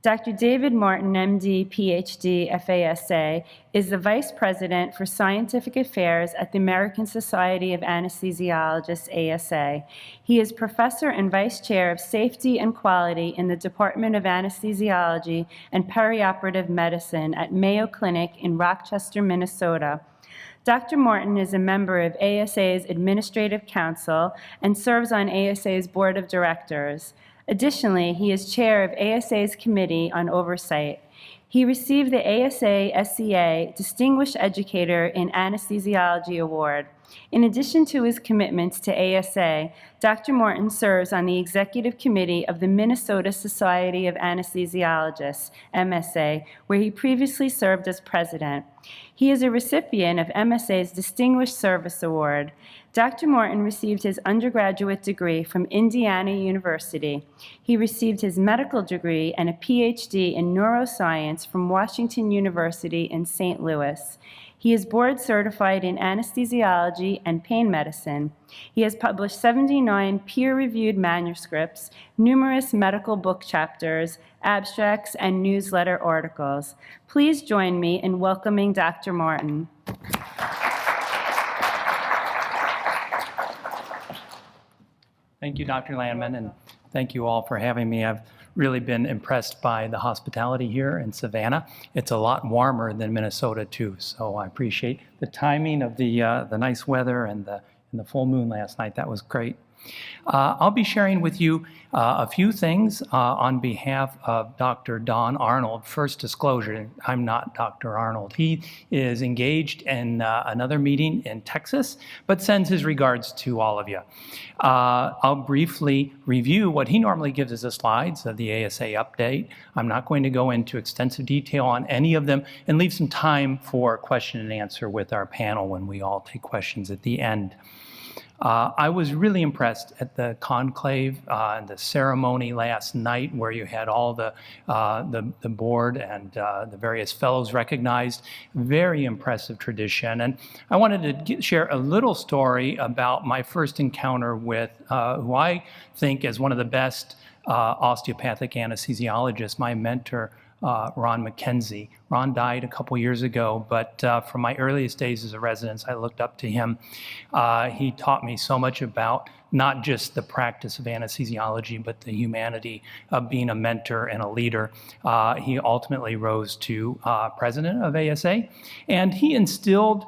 Dr. David Martin, MD, PhD, FASA, is the Vice President for Scientific Affairs at the American Society of Anesthesiologists, ASA. He is Professor and Vice Chair of Safety and Quality in the Department of Anesthesiology and Perioperative Medicine at Mayo Clinic in Rochester, Minnesota. Dr. Martin is a member of ASA's Administrative Council and serves on ASA's Board of Directors. Additionally, he is chair of ASA's Committee on Oversight. He received the ASA-SCA Distinguished Educator in Anesthesiology Award. In addition to his commitments to ASA, Dr. Martin serves on the Executive Committee of the Minnesota Society of Anesthesiologists, MSA, where he previously served as president. He is a recipient of MSA's Distinguished Service Award. Dr. Martin received his undergraduate degree from Indiana University. He received his medical degree and a PhD in neuroscience from Washington University in St. Louis. He is board certified in anesthesiology and pain medicine. He has published 79 peer-reviewed manuscripts, numerous medical book chapters, abstracts, and newsletter articles. Please join me in welcoming Dr. Martin. Thank you, Dr. Landman, and thank you all for having me. I've really been impressed by the hospitality here in Savannah. It's a lot warmer than Minnesota too, so I appreciate the timing of the nice weather and the full moon last night. That was great. I'll be sharing with you a few things on behalf of Dr. Don Arnold. First disclosure, I'm not Dr. Arnold. He is engaged in another meeting in Texas, but sends his regards to all of you. I'll briefly review what he normally gives as the slides of the ASA update. I'm not going to go into extensive detail on any of them and leave some time for question and answer with our panel when we all take questions at the end. I was really impressed at the conclave and the ceremony last night, where you had all the board and the various fellows recognized. Very impressive tradition. And I wanted to share a little story about my first encounter with who I think is one of the best osteopathic anesthesiologists, my mentor, Ron McKenzie. Ron died a couple years ago, but from my earliest days as a resident, I looked up to him. He taught me so much about not just the practice of anesthesiology, but the humanity of being a mentor and a leader. He ultimately rose to president of ASA, and he instilled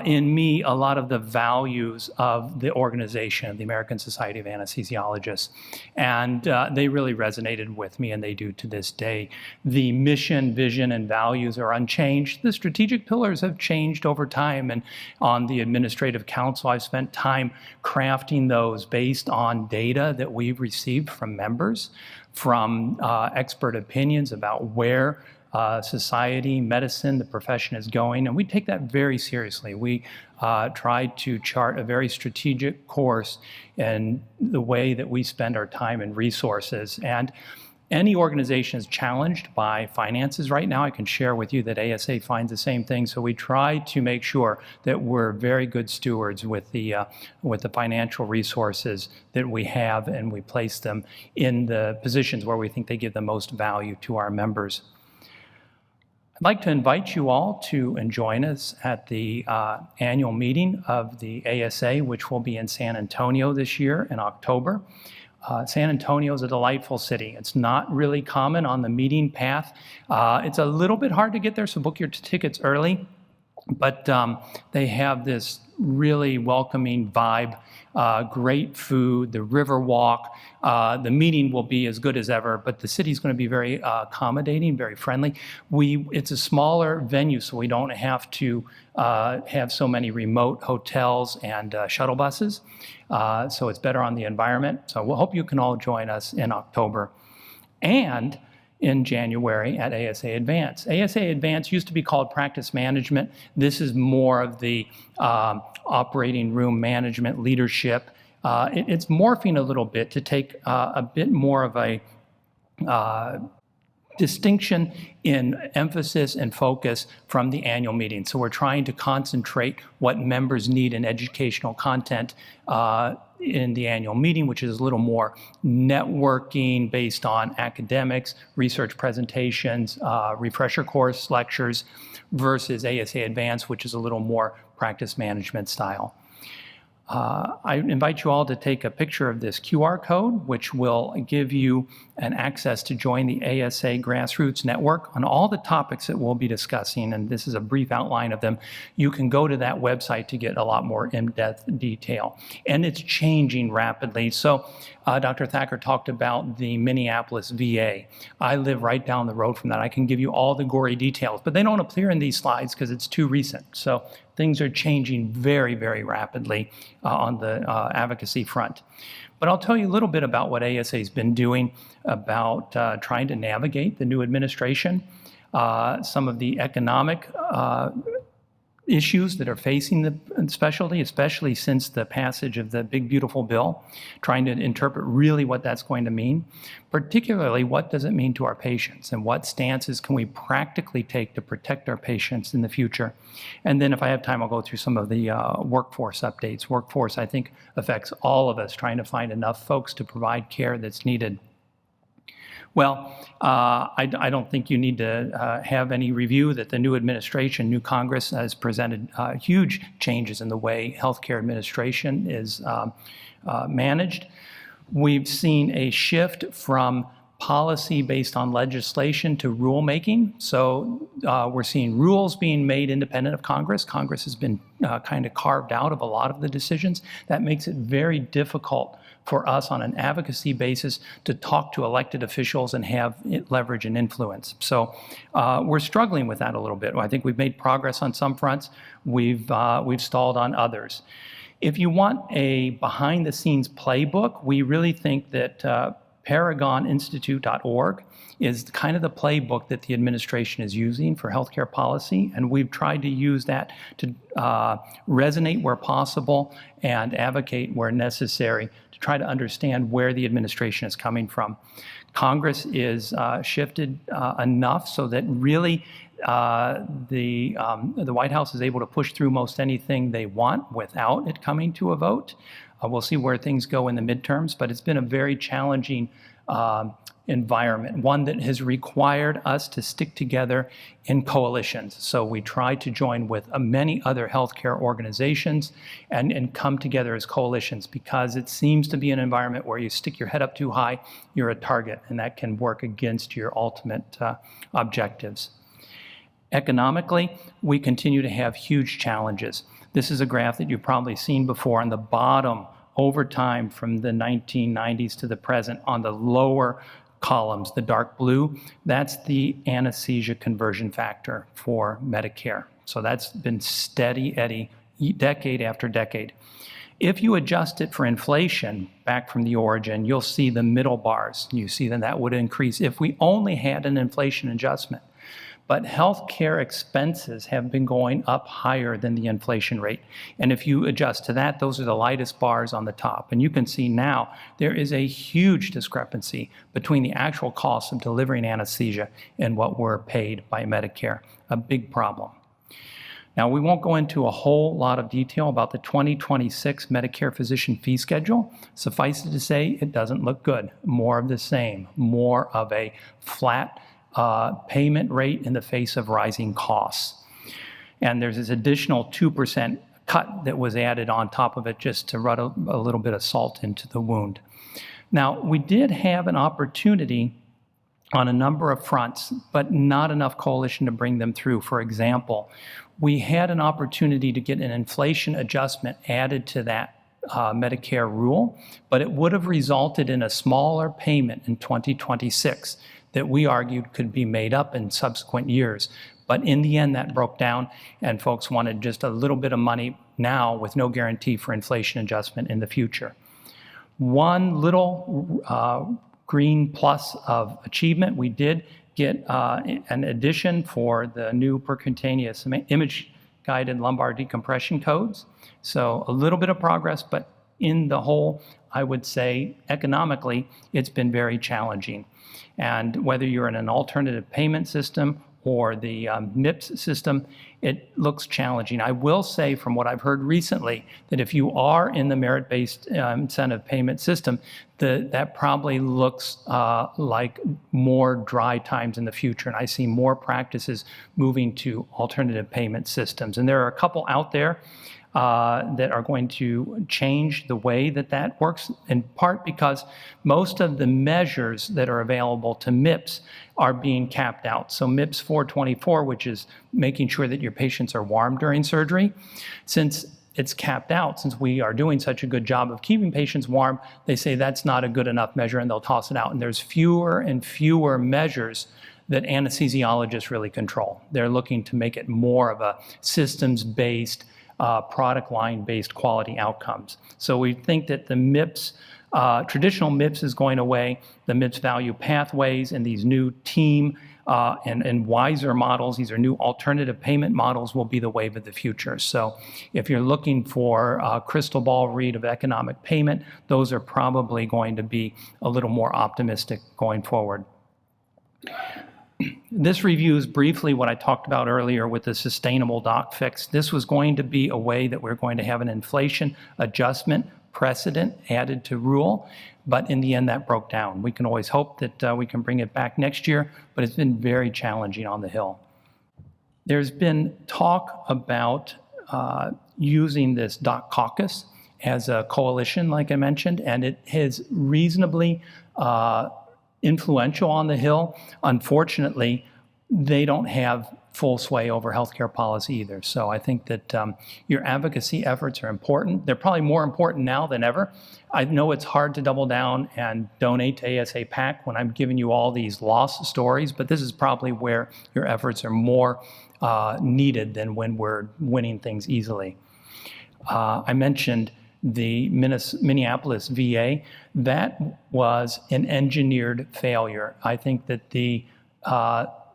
in me a lot of the values of the organization, the American Society of Anesthesiologists. And they really resonated with me, and they do to this day. The mission, vision, and values are unchanged. The strategic pillars have changed over time, and on the Administrative Council, I've spent time crafting those based on data that we've received from members, from expert opinions about where society, medicine, the profession is going, and we take that very seriously. We try to chart a very strategic course in the way that we spend our time and resources. And any organization is challenged by finances right now. I can share with you that ASA finds the same thing. So we try to make sure that we're very good stewards with the financial resources that we have, and we place them in the positions where we think they give the most value to our members. I'd like to invite you all to join us at the annual meeting of the ASA, which will be in San Antonio this year in October. San Antonio is a delightful city. It's not really common on the meeting path. It's a little bit hard to get there, so book your tickets early. But they have this really welcoming vibe, great food, the river walk. The meeting will be as good as ever, but the city's going to be very accommodating, very friendly. It's a smaller venue, so we don't have to have so many remote hotels and shuttle buses. So it's better on the environment. So we'll hope you can all join us in October. And in January at ASA Advance. ASA Advance used to be called Practice Management. This is more of the operating room management leadership. It's morphing a little bit to take a bit more of a distinction in emphasis and focus from the annual meeting. So we're trying to concentrate what members need in educational content in the annual meeting, which is a little more networking based on academics, research presentations, refresher course lectures, versus ASA Advanced, which is a little more practice management style. I invite you all to take a picture of this QR code, which will give you an access to join the ASA Grassroots Network on all the topics that we'll be discussing, and this is a brief outline of them. You can go to that website to get a lot more in-depth detail. And it's changing rapidly. So Dr. Thacker talked about the Minneapolis VA. I live right down the road from that. I can give you all the gory details, but they don't appear in these slides because it's too recent. So things are changing very, very rapidly on the advocacy front. But I'll tell you a little bit about what ASA has been doing about trying to navigate the new administration, some of the economic issues that are facing the specialty, especially since the passage of the Big Beautiful Bill, trying to interpret really what that's going to mean, particularly what does it mean to our patients and what stances can we practically take to protect our patients in the future. And then if I have time, I'll go through some of the workforce updates. Workforce, I think, affects all of us, trying to find enough folks to provide care that's needed. Well, I don't think you need to have any review that the new administration, new Congress has presented huge changes in the way healthcare administration is managed. We've seen a shift from policy based on legislation to rulemaking. So we're seeing rules being made independent of Congress. Congress has been kind of carved out of a lot of the decisions. That makes it very difficult for us on an advocacy basis to talk to elected officials and have leverage and influence. So we're struggling with that a little bit. I think we've made progress on some fronts. We've stalled on others. If you want a behind-the-scenes playbook, we really think that ParagonInstitute.org is kind of the playbook that the administration is using for healthcare policy, and we've tried to use that to resonate where possible and advocate where necessary to try to understand where the administration is coming from. Congress is shifted enough so that really the White House is able to push through most anything they want without it coming to a vote. We'll see where things go in the midterms, but it's been a very challenging environment, one that has required us to stick together in coalitions. So we try to join with many other healthcare organizations and come together as coalitions, because it seems to be an environment where you stick your head up too high, you're a target, and that can work against your ultimate objectives. Economically, we continue to have huge challenges. This is a graph that you've probably seen before. On the bottom, over time from the 1990s to the present, on the lower columns, the dark blue, that's the anesthesia conversion factor for Medicare. So that's been steady Eddie, decade after decade. If you adjust it for inflation back from the origin, you'll see the middle bars. You see that would increase if we only had an inflation adjustment. But healthcare expenses have been going up higher than the inflation rate. And if you adjust to that, those are the lightest bars on the top. And you can see now there is a huge discrepancy between the actual cost of delivering anesthesia and what we're paid by Medicare, a big problem. Now, we won't go into a whole lot of detail about the 2026 Medicare physician fee schedule. Suffice it to say, it doesn't look good. More of the same, more of a flat payment rate in the face of rising costs. And there's this additional 2% cut that was added on top of it just to rub a little bit of salt into the wound. Now, we did have an opportunity on a number of fronts, but not enough coalition to bring them through. For example, we had an opportunity to get an inflation adjustment added to that Medicare rule, but it would have resulted in a smaller payment in 2026 that we argued could be made up in subsequent years. But in the end, that broke down, and folks wanted just a little bit of money now with no guarantee for inflation adjustment in the future. One little green plus of achievement, we did get an addition for the new percutaneous image-guided lumbar decompression codes. So a little bit of progress, but in the whole, I would say economically, it's been very challenging. And whether you're in an alternative payment system or the MIPS system, it looks challenging. I will say from what I've heard recently that if you are in the merit-based incentive payment system, that probably looks like more dry times in the future. And I see more practices moving to alternative payment systems. And there are a couple out there that are going to change the way that works, in part because most of the measures that are available to MIPS are being capped out. So MIPS 424, which is making sure that your patients are warm during surgery, since it's capped out, since we are doing such a good job of keeping patients warm, they say that's not a good enough measure and they'll toss it out. And there's fewer and fewer measures that anesthesiologists really control. They're looking to make it more of a systems-based, product line-based quality outcomes. So we think that the MIPS, traditional MIPS is going away, the MIPS value pathways and these new team and wiser models, these are new alternative payment models, will be the wave of the future. So if you're looking for a crystal ball read of economic payment, those are probably going to be a little more optimistic going forward. This reviews briefly what I talked about earlier with the sustainable doc fix. This was going to be a way that we're going to have an inflation adjustment precedent added to rule, but in the end that broke down. We can always hope that we can bring it back next year, but it's been very challenging on the Hill. There's been talk about using this doc caucus as a coalition, like I mentioned, and it is reasonably influential on the Hill. Unfortunately, they don't have full sway over healthcare policy either. So I think that your advocacy efforts are important. They're probably more important now than ever. I know it's hard to double down and donate to ASA PAC when I'm giving you all these loss stories, but this is probably where your efforts are more needed than when we're winning things easily. I mentioned the Minneapolis VA, that was an engineered failure. I think that the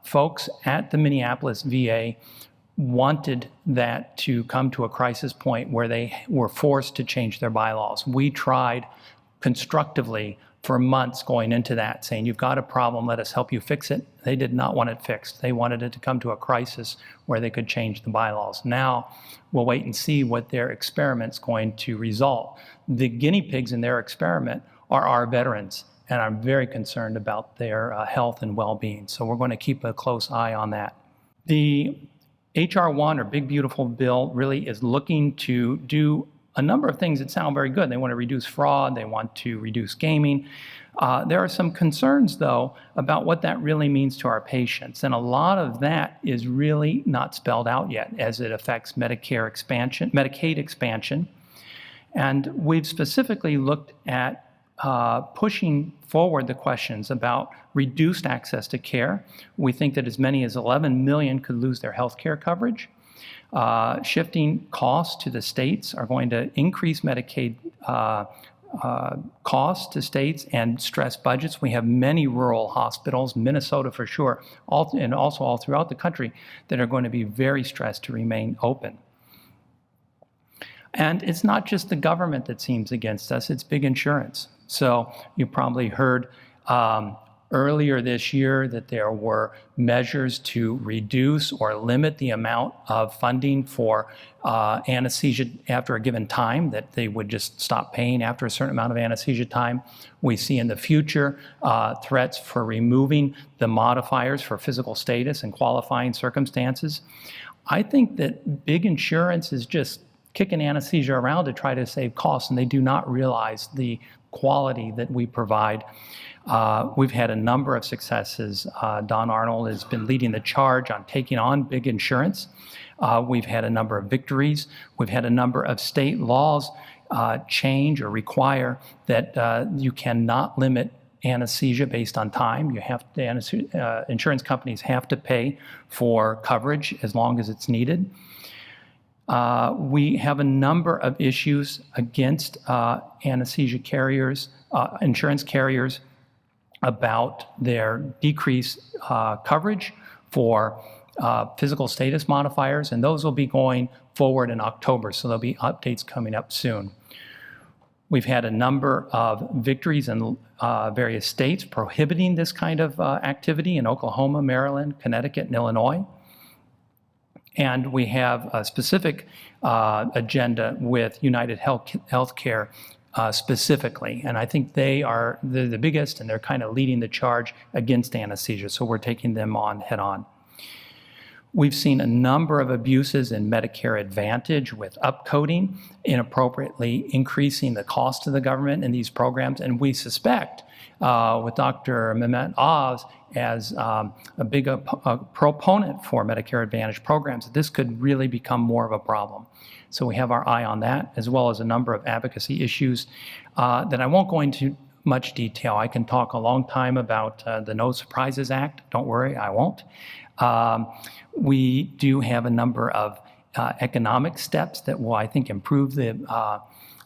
folks at the Minneapolis VA wanted that to come to a crisis point where they were forced to change their bylaws. We tried constructively for months going into that, saying, you've got a problem, let us help you fix it. They did not want it fixed. They wanted it to come to a crisis where they could change the bylaws. Now, we'll wait and see what their experiment's going to result. The guinea pigs in their experiment are our veterans, and I'm very concerned about their health and well-being. So we're going to keep a close eye on that. The H.R. 1, or Big Beautiful Bill, really is looking to do a number of things that sound very good. They want to reduce fraud. They want to reduce gaming. There are some concerns, though, about what that really means to our patients. And a lot of that is really not spelled out yet as it affects Medicaid expansion. And we've specifically looked at pushing forward the questions about reduced access to care. We think that as many as 11 million could lose their health care coverage. Shifting costs to the states are going to increase Medicaid costs to states and stress budgets. We have many rural hospitals, Minnesota for sure, and also all throughout the country, that are going to be very stressed to remain open. And it's not just the government that seems against us, it's big insurance. So you probably heard earlier this year that there were measures to reduce or limit the amount of funding for anesthesia after a given time, that they would just stop paying after a certain amount of anesthesia time. We see in the future threats for removing the modifiers for physical status and qualifying circumstances. I think that big insurance is just kicking anesthesia around to try to save costs, and they do not realize the quality that we provide. We've had a number of successes. Don Arnold has been leading the charge on taking on big insurance. We've had a number of victories. We've had a number of state laws change or require that you cannot limit anesthesia based on time. You have to, insurance companies have to pay for coverage as long as it's needed. We have a number of issues against anesthesia carriers, insurance carriers, about their decreased coverage for physical status modifiers, and those will be going forward in October, so there'll be updates coming up soon. We've had a number of victories in various states prohibiting this kind of activity in Oklahoma, Maryland, Connecticut, and Illinois. And we have a specific agenda with United Healthcare specifically. And I think they're the biggest, and they're kind of leading the charge against anesthesia. So we're taking them on head on. We've seen a number of abuses in Medicare Advantage with upcoding, inappropriately increasing the cost to the government in these programs. And we suspect, with Dr. Mehmet Oz as a big proponent for Medicare Advantage programs, that this could really become more of a problem. So we have our eye on that, as well as a number of advocacy issues that I won't go into much detail. I can talk a long time about the No Surprises Act. Don't worry, I won't. We do have a number of economic steps that will, I think, improve the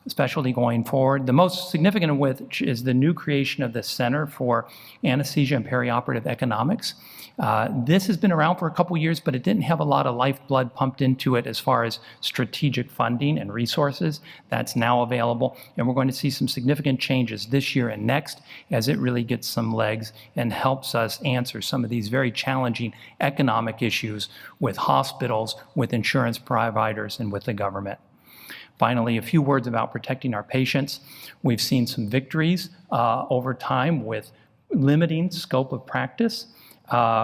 specialty going forward. The most significant of which is the new creation of the Center for Anesthesia and Perioperative Economics. This has been around for a couple years, but it didn't have a lot of lifeblood pumped into it as far as strategic funding and resources. That's now available, and we're going to see some significant changes this year and next as it really gets some legs and helps us answer some of these very challenging economic issues with hospitals, with insurance providers, and with the government. Finally, a few words about protecting our patients. We've seen some victories over time with limiting scope of practice.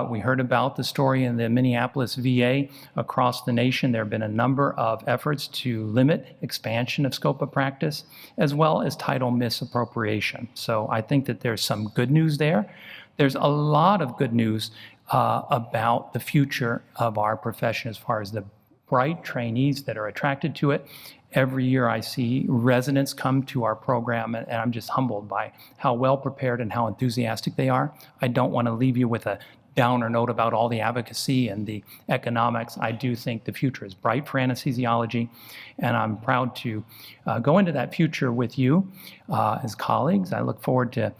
We heard about the story in the Minneapolis VA. Across the nation, there have been a number of efforts to limit expansion of scope of practice, as well as title misappropriation. So I think that there's some good news there. There's a lot of good news about the future of our profession as far as the bright trainees that are attracted to it. Every year I see residents come to our program, and I'm just humbled by how well prepared and how enthusiastic they are. I don't want to leave you with a downer note about all the advocacy and the economics. I do think the future is bright for anesthesiology, and I'm proud to go into that future with you as colleagues. I look forward to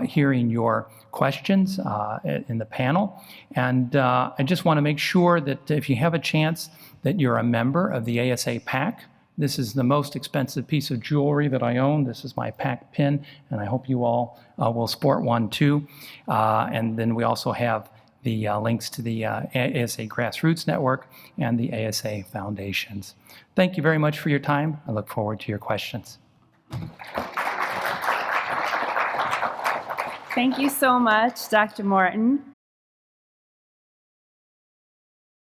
hearing your questions in the panel. And I just want to make sure that if you have a chance that you're a member of the ASA PAC. This is the most expensive piece of jewelry that I own. This is my PAC pin, and I hope you all will sport one too. And then we also have the links to the ASA Grassroots Network and the ASA Foundations. Thank you very much for your time. I look forward to your questions. Thank you so much, Dr. Morton.